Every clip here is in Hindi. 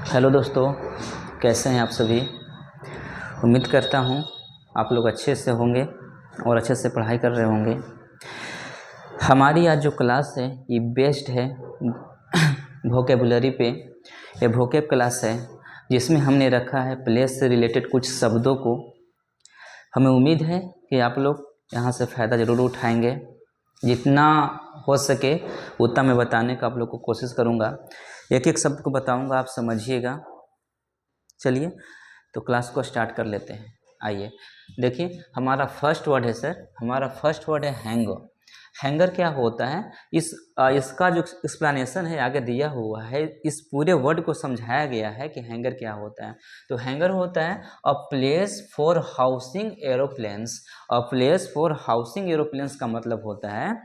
हेलो दोस्तों, कैसे हैं आप सभी। उम्मीद करता हूँ आप लोग अच्छे से होंगे और अच्छे से पढ़ाई कर रहे होंगे। हमारी आज जो क्लास है ये बेस्ड है वोकेबुलरी पे। ये वोकेब क्लास है जिसमें हमने रखा है प्लेस से रिलेटेड कुछ शब्दों को। हमें उम्मीद है कि आप लोग यहाँ से फ़ायदा ज़रूर उठाएंगे। जितना हो सके उतना मैं बताने का आप लोग को कोशिश करूँगा। एक एक शब्द को बताऊँगा, आप समझिएगा। चलिए तो क्लास को स्टार्ट कर लेते हैं। आइए देखिए, हमारा फर्स्ट वर्ड है सर, हमारा फर्स्ट वर्ड है हैंगर। हैंगर क्या होता है, इसका जो एक्सप्लेनेशन है आगे दिया हुआ है। इस पूरे वर्ड को समझाया गया है कि हैंगर क्या होता है। तो हैंगर होता है a place for housing aeroplanes. A place for housing aeroplanes का मतलब होता है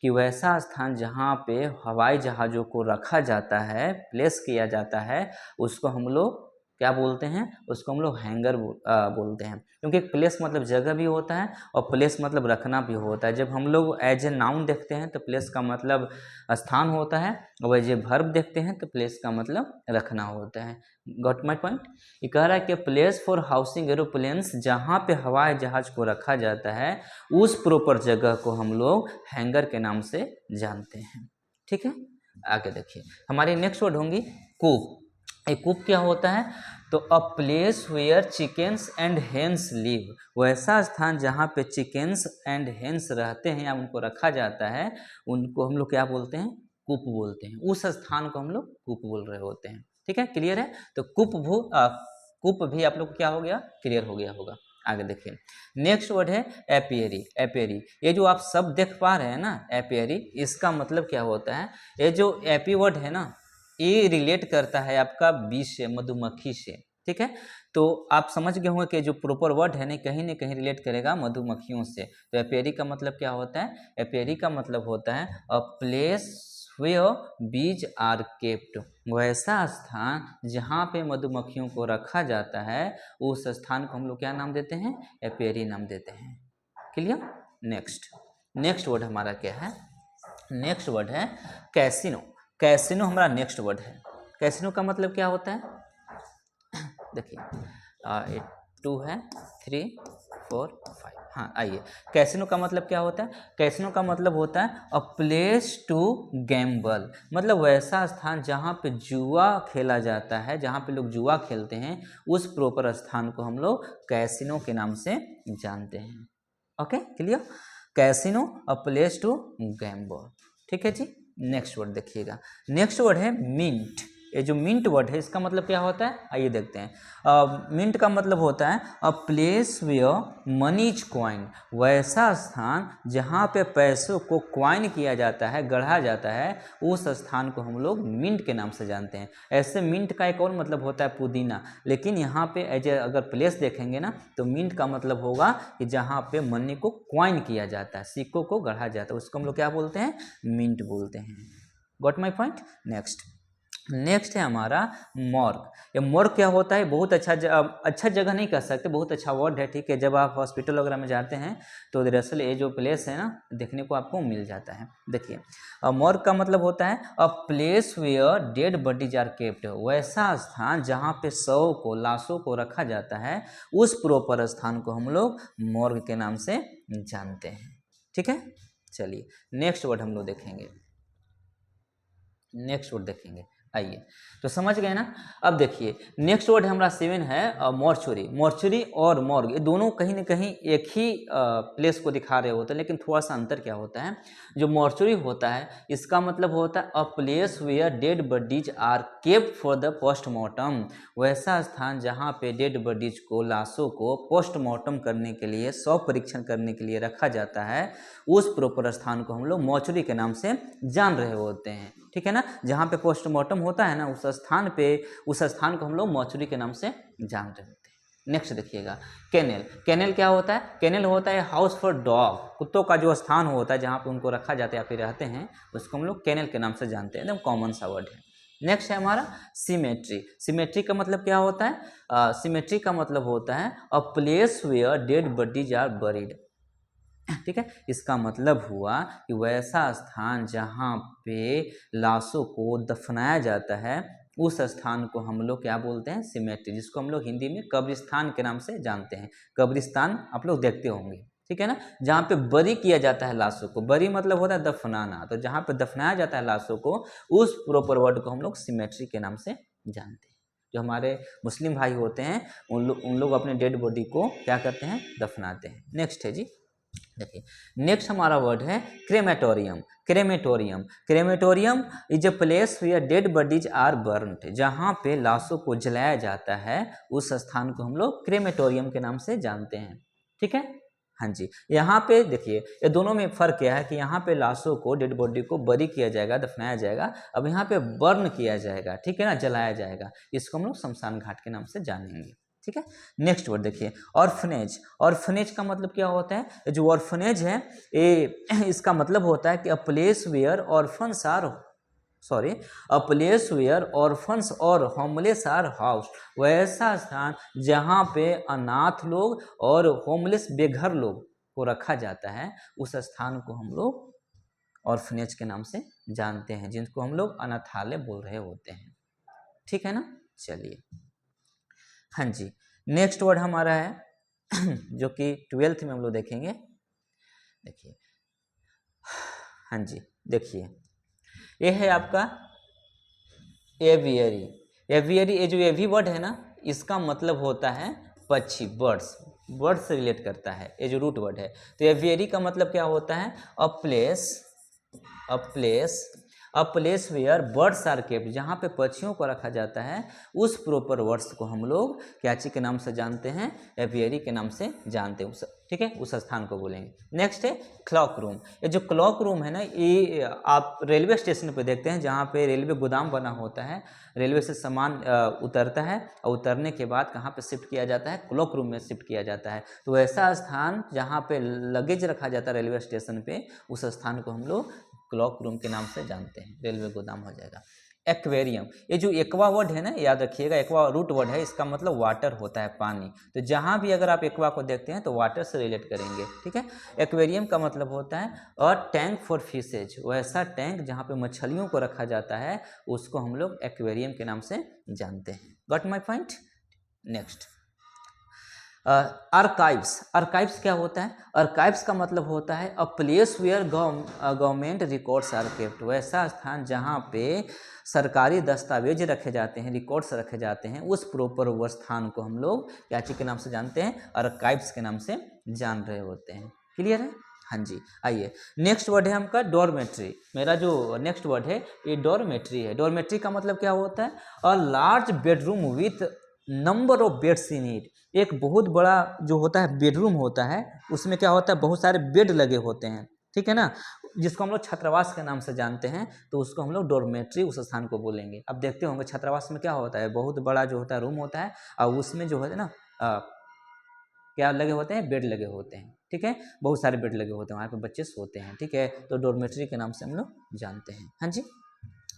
कि वैसा स्थान जहाँ पे हवाई जहाज़ों को रखा जाता है, प्लेस किया जाता है, उसको हम लोग क्या बोलते हैं, उसको हम लोग हैंगर बोलते हैं। क्योंकि प्लेस मतलब जगह भी होता है और प्लेस मतलब रखना भी होता है। जब हम लोग एज ए नाउन देखते हैं तो प्लेस का मतलब स्थान होता है, और जब वर्ब देखते हैं तो प्लेस का मतलब रखना होता है। Got my point. ये कह रहा है कि प्लेस फॉर हाउसिंग एरोप्लेन्स, जहाँ पे हवाई जहाज को रखा जाता है उस प्रॉपर जगह को हम लोग हैंगर के नाम से जानते हैं। ठीक है, आगे देखिए हमारी नेक्स्ट वर्ड होंगी कूप। एक कूप क्या होता है, तो a place where chickens and hens live. वैसा स्थान जहाँ पे चिकन्स एंड हेन्स रहते हैं या उनको रखा जाता है, उनको हम लोग क्या बोलते हैं, कूप बोलते हैं। उस स्थान को हम लोग कूप बोल रहे होते हैं। ठीक है, क्लियर है। तो कूप भी आप लोग क्या हो गया, क्लियर हो गया होगा। आगे देखिए नेक्स्ट वर्ड है एपियरी। एपियरी, ये जो आप सब देख पा रहे हैं ना, एपियरी, इसका मतलब क्या होता है, ये जो एपी वर्ड है ना, ये रिलेट करता है आपका बी से, मधुमक्खी से। ठीक है, तो आप समझ गए होंगे कि जो प्रॉपर वर्ड है ना कहीं रिलेट करेगा मधुमक्खियों से। तो एपियरी का मतलब क्या होता है, एपियरी का मतलब होता है a place where bees are kept. वैसा स्थान जहाँ पे मधुमक्खियों को रखा जाता है, उस स्थान को हम लोग क्या नाम देते हैं, एपियरी नाम देते हैं। क्लियर। नेक्स्ट वर्ड हमारा क्या है, नेक्स्ट वर्ड है कैसीनो। कैसीनो हमारा नेक्स्ट वर्ड है। कैसीनो का मतलब क्या होता है, देखिए 2 है 3 4 5। हाँ आइए, कैसीनो का मतलब क्या होता है, कैसीनो का मतलब होता है अ प्लेस टू गैम्बल। मतलब वैसा स्थान जहाँ पे जुआ खेला जाता है, जहाँ पे लोग जुआ खेलते हैं, उस प्रॉपर स्थान को हम लोग कैसीनो के नाम से जानते हैं। Okay clear. Casino a place to gamble. ठीक है जी। नेक्स्ट वर्ड देखिएगा, नेक्स्ट वर्ड है मिंट। ये जो मिंट वर्ड है इसका मतलब क्या होता है, आइए देखते हैं। मिंट का मतलब होता है a place where money is coin. वैसा स्थान जहाँ पे पैसों को क्वाइन किया जाता है, गढ़ा जाता है, उस स्थान को हम लोग मिंट के नाम से जानते हैं। ऐसे मिंट का एक और मतलब होता है पुदीना, लेकिन यहाँ पे एज ए अगर प्लेस देखेंगे ना, तो मिंट का मतलब होगा कि जहाँ पे मनी को क्वाइन किया जाता है, सिक्कों को गढ़ा जाता है, उसको हम लोग क्या बोलते हैं, मिंट बोलते हैं। Got my point. नेक्स्ट है हमारा मॉर्ग। ये मॉर्ग क्या होता है, बहुत अच्छा जगह नहीं कह सकते, बहुत अच्छा वर्ड है। ठीक है, जब आप हॉस्पिटल वगैरह में जाते हैं तो दरअसल ये जो प्लेस है ना, देखने को आपको मिल जाता है। देखिए मॉर्ग का मतलब होता है a place where dead bodies are kept. वैसा स्थान जहाँ पे शव को, लाशों को रखा जाता है, उस प्रॉपर स्थान को हम लोग मॉर्ग के नाम से जानते हैं। ठीक है, चलिए नेक्स्ट वर्ड हम लोग देखेंगे। आइए तो समझ गए ना। अब देखिए नेक्स्ट वर्ड हमारा 7 है मॉर्चुरी। मॉर्चुरी और मॉर्ग ये दोनों कहीं ना कहीं एक ही प्लेस को दिखा रहे होते हैं, लेकिन थोड़ा सा अंतर क्या होता है। जो मॉर्चुरी होता है इसका मतलब होता है a place where dead bodies are kept for the postmortem. वैसा स्थान जहाँ पे डेड बॉडीज को, लाशों को पोस्टमार्टम करने के लिए, शव परीक्षण करने के लिए रखा जाता है, उस प्रॉपर स्थान को हम लोग मॉर्चुरी के नाम से जान रहे होते हैं। ठीक है ना, जहाँ पे पोस्टमार्टम होता है ना, उस स्थान को हम लोग मॉर्चुरी के नाम से जान रहे होते हैं। नेक्स्ट देखिएगा केनल। केनल क्या होता है, केनल होता है हाउस फॉर डॉग। कुत्तों का जो स्थान होता है जहाँ पे उनको रखा जाता है या फिर रहते हैं, उसको हम लोग केनल के नाम से जानते हैं। एकदम कॉमन सा वर्ड है। नेक्स्ट है हमारा सिमेट्री। सिमेट्री का मतलब क्या होता है, सिमेट्री का मतलब होता है a place where dead bodies are buried. ठीक है, इसका मतलब हुआ कि वैसा स्थान जहाँ पे लाशों को दफनाया जाता है उस स्थान को हम लोग क्या बोलते हैं, सिमेट्री, जिसको हम लोग हिंदी में कब्रिस्तान के नाम से जानते हैं। कब्रिस्तान आप लोग देखते होंगे, ठीक है ना, जहाँ पे बरी किया जाता है लाशों को। बरी मतलब होता है दफनाना, तो जहाँ पे दफनाया जाता है लाशों को उस प्रॉपर वर्ड को हम लोग सिमेट्री के नाम से जानते हैं। जो हमारे मुस्लिम भाई होते हैं उन लोग अपने डेड बॉडी को क्या करते हैं, दफनाते हैं। नेक्स्ट है जी, देखिए नेक्स्ट हमारा वर्ड है crematorium. Crematorium, crematorium is a place where dead bodies are burned. जहाँ पे लाशों को जलाया जाता है उस स्थान को हम लोग क्रेमेटोरियम के नाम से जानते हैं। ठीक है, हाँ जी। यहाँ पे देखिए ये दोनों में फ़र्क क्या है कि यहाँ पे लाशों को, डेड बॉडी को बरी किया जाएगा, दफनाया जाएगा। अब यहाँ पे बर्न किया जाएगा, ठीक है ना, जलाया जाएगा। इसको हम लोग शमशान घाट के नाम से जानेंगे। ठीक है, नेक्स्ट वर्ड देखिए ऑर्फनेज। ऑर्फनेज का मतलब क्या होता है, जो ऑर्फनेज है ये इसका मतलब होता है कि a place where orphans are a place where orphans और होमलेस आर हाउस। वैसा स्थान जहाँ पे अनाथ लोग और होमलेस बेघर लोग को रखा जाता है, उस स्थान को हम लोग ऑर्फनेज के नाम से जानते हैं, जिनको हम लोग अनाथालय बोल रहे होते हैं। ठीक है ना, चलिए हाँ जी। नेक्स्ट वर्ड हमारा है जो कि 12th में हम लोग देखेंगे। देखिए हाँ जी, देखिए ये है आपका एवियरी। एवियरी, ये जो एवी वर्ड है ना, इसका मतलब होता है पक्षी, बर्ड्स, बर्ड से रिलेट करता है, ये जो रूट वर्ड है। तो एवियरी का मतलब क्या होता है, a place a place where birds are kept. जहाँ पे पक्षियों को रखा जाता है उस प्रॉपर वर्ड्स को हम लोग क्या चीज के नाम से जानते हैं, एवियरी के नाम से जानते हैं उस, ठीक है, उस स्थान को बोलेंगे। नेक्स्ट है क्लॉक रूम। ये जो क्लॉक रूम है ना, ये आप रेलवे स्टेशन पे देखते हैं, जहाँ पे रेलवे गोदाम बना होता है, रेलवे से सामान उतरता है और उतरने के बाद कहाँ पे शिफ्ट किया जाता है, क्लॉक रूम में शिफ्ट किया जाता है। तो ऐसा स्थान जहाँ पे लगेज रखा जाता है रेलवे स्टेशन पे, उस स्थान को हम लोग क्लॉक रूम के नाम से जानते हैं। रेलवे गोदाम हो जाएगा। एक्वेरियम, ये जो एक्वा वर्ड है ना, याद रखिएगा, एक्वा रूट वर्ड है, इसका मतलब वाटर होता है, पानी। तो जहाँ भी अगर आप एक्वा को देखते हैं तो वाटर से रिलेट करेंगे। ठीक है, एक्वेरियम का मतलब होता है अ टैंक फॉर फिशेज। वैसा टैंक जहाँ पे मछलियों को रखा जाता है उसको हम लोग एक्वेरियम के नाम से जानते हैं। Got my point. Next archives. Archives क्या होता है, आर्काइव्स का मतलब होता है a place where government records are kept. वैसा स्थान जहाँ पे सरकारी दस्तावेज रखे जाते हैं, रिकॉर्ड्स रखे जाते हैं, उस प्रॉपर वो स्थान को हम लोग क्या चीज के नाम से जानते हैं, आर्काइव्स के नाम से जान रहे होते हैं। क्लियर है, हाँ जी। आइए नेक्स्ट वर्ड है हमका डॉर्मेट्री। मेरा जो नेक्स्ट वर्ड है ये डॉर्मेट्री है। डॉर्मेट्री का मतलब क्या होता है, a large bedroom with number of beds in it. एक बहुत बड़ा जो होता है बेडरूम होता है, उसमें क्या होता है, बहुत सारे बेड लगे होते हैं, ठीक है ना, जिसको हम लोग छात्रावास के नाम से जानते हैं। तो उसको हम लोग डॉर्मेट्री उस स्थान को बोलेंगे। अब देखते होंगे छात्रावास में क्या होता है, बहुत बड़ा जो होता है रूम होता है और उसमें जो है ना क्या लगे होते हैं, बेड लगे होते हैं। ठीक है, बहुत सारे बेड लगे होते हैं, वहाँ पे बच्चे सोते हैं। ठीक है, तो डॉर्मेट्री के नाम से हम लोग जानते हैं। हाँ जी,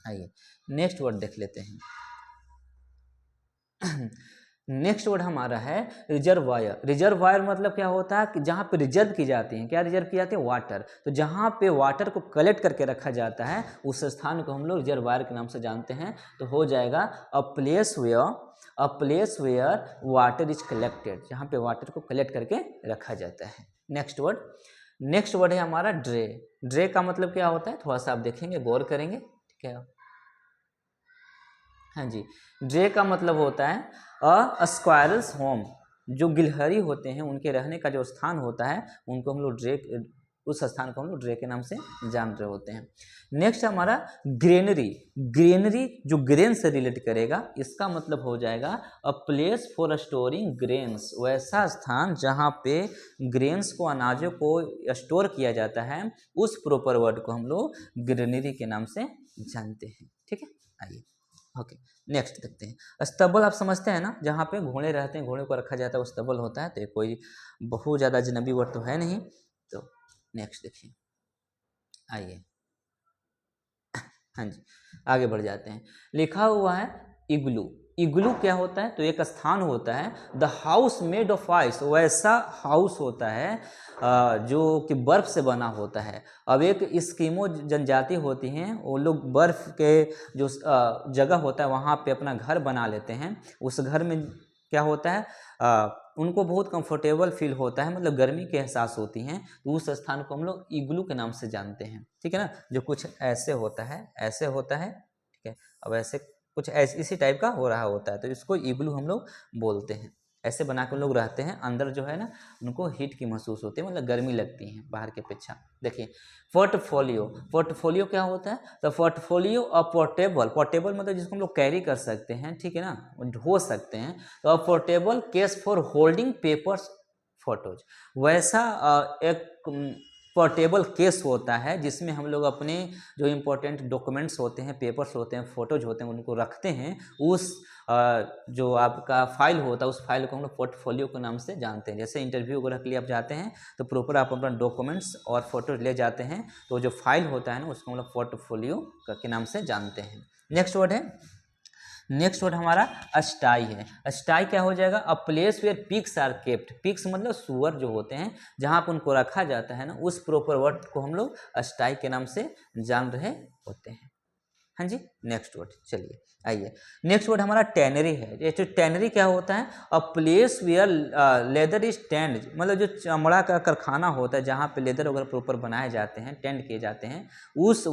आइए नेक्स्ट वर्ड देख लेते हैं। नेक्स्ट वर्ड हमारा है रिजर्वायर। रिजर्वायर मतलब क्या होता है कि जहाँ पे रिजर्व की जाती है, क्या रिजर्व की जाती है, वाटर। तो जहाँ पे वाटर को कलेक्ट करके रखा जाता है उस स्थान को हम लोग रिजर्वायर के नाम से जानते हैं। तो हो जाएगा a place where water is collected, जहाँ पे वाटर को कलेक्ट करके रखा जाता है। नेक्स्ट वर्ड है हमारा ड्रे। ड्रे का मतलब क्या होता है, थोड़ा सा आप देखेंगे, गौर करेंगे। ठीक है, हाँ जी, ड्रे का मतलब होता है अ स्क्वायरल्स होम। जो गिलहरी होते हैं उनके रहने का जो स्थान होता है उनको हम लोग ड्रे, उस स्थान को हम लोग ड्रे के नाम से जान रहे होते हैं। नेक्स्ट हमारा ग्रेनरी। ग्रेनरी जो ग्रेन से रिलेट करेगा, इसका मतलब हो जाएगा a place for storing grains. वैसा स्थान जहाँ पे ग्रेन्स को, अनाजों को स्टोर किया जाता है, उस प्रॉपर वर्ड को हम लोग ग्रेनरी के नाम से जानते हैं। ठीक है, आइए ओके नेक्स्ट देखते हैं। स्तबल आप समझते हैं ना, जहाँ पे घोड़े रहते हैं, घोड़े को रखा जाता है, वो स्तबल होता है। तो ये कोई बहुत ज़्यादा अजनबी वर्ड तो है नहीं। तो नेक्स्ट देखिए, आइए हाँ जी आगे बढ़ जाते हैं। लिखा हुआ है इग्लू। इग्लू क्या होता है, तो एक स्थान होता है, the house made of ice, वैसा हाउस होता है जो कि बर्फ से बना होता है। अब एक इस्किमो जनजाति होती हैं, वो लोग बर्फ के जो जगह होता है वहाँ पे अपना घर बना लेते हैं। उस घर में क्या होता है, उनको बहुत कंफर्टेबल फील होता है, मतलब गर्मी के एहसास होती हैं, तो उस स्थान को हम लोग इग्लू के नाम से जानते हैं। ठीक है ना, जो कुछ ऐसे होता है, ऐसे होता है। ठीक है, अब ऐसे कुछ ऐसे इसी टाइप का हो रहा होता है, तो इसको इग्लू हम लोग बोलते हैं। ऐसे बना के लोग रहते हैं, अंदर जो है ना उनको हीट की महसूस होती है, मतलब गर्मी लगती है बाहर की अपेक्षा। देखिए पोर्टफोलियो, पोर्टफोलियो क्या होता है, तो पोर्टफोलियो और पोर्टेबल, पोर्टेबल मतलब जिसको हम लोग कैरी कर सकते हैं, ठीक है ना, ढो सकते हैं, तो portable case for holding papers photos, वैसा एक पोर्टेबल केस होता है जिसमें हम लोग अपने जो इम्पोर्टेंट डॉक्यूमेंट्स होते हैं, पेपर्स होते हैं, फोटोज होते हैं, उनको रखते हैं। उस जो आपका फाइल होता है, उस फाइल को हम लोग पोर्टफोलियो के नाम से जानते हैं। जैसे इंटरव्यू वगैरह के लिए आप जाते हैं तो प्रॉपर आप अपना डॉक्यूमेंट्स और फोटो ले जाते हैं, तो जो फाइल होता है ना उसको हम लोग पोर्टफोलियो के नाम से जानते हैं। नेक्स्ट वर्ड है, नेक्स्ट वर्ड हमारा अस्टाई है। अस्टाई क्या हो जाएगा, a place where pigs are kept, pigs मतलब सुअर जो होते हैं, जहाँ पर उनको रखा जाता है ना, उस प्रॉपर वर्ड को हम लोग अस्टाई के नाम से जान रहे होते हैं। हाँ जी, नेक्स्ट वर्ड चलिए आइए। नेक्स्ट वर्ड हमारा टैनरी है। ये जो टैनरी क्या होता है, a place where leather is tanned, मतलब जो चमड़ा का कारखाना होता है जहाँ पे लेदर वगैरह प्रॉपर बनाए जाते हैं, टेंड किए जाते हैं, उस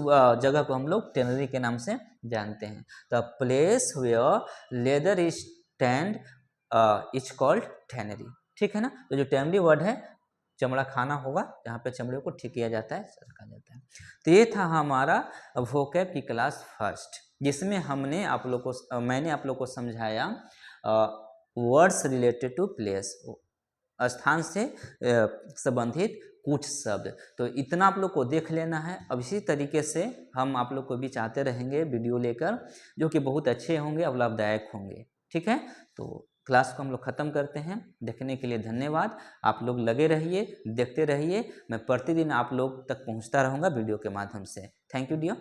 जगह को हम लोग टैनरी के नाम से जानते हैं। The place where leather is tanned is called tannery. ठीक है ना, तो जो टैनरी वर्ड है, चमड़ा खाना होगा जहाँ पे चमड़े को ठीक किया जाता है, रखा जाता है। तो ये था हमारा वोकैब की क्लास फर्स्ट, जिसमें हमने आप लोग को मैंने आप लोग को समझाया वर्ड्स रिलेटेड टू प्लेस, स्थान से संबंधित कुछ शब्द। तो इतना आप लोग को देख लेना है। अब इसी तरीके से हम आप लोग को भी चाहते रहेंगे वीडियो लेकर, जो कि बहुत अच्छे होंगे और लाभदायक होंगे। ठीक है, तो क्लास को हम लोग ख़त्म करते हैं। देखने के लिए धन्यवाद। आप लोग लगे रहिए, देखते रहिए। मैं प्रतिदिन आप लोग तक पहुंचता रहूँगा वीडियो के माध्यम से। Thank you dear.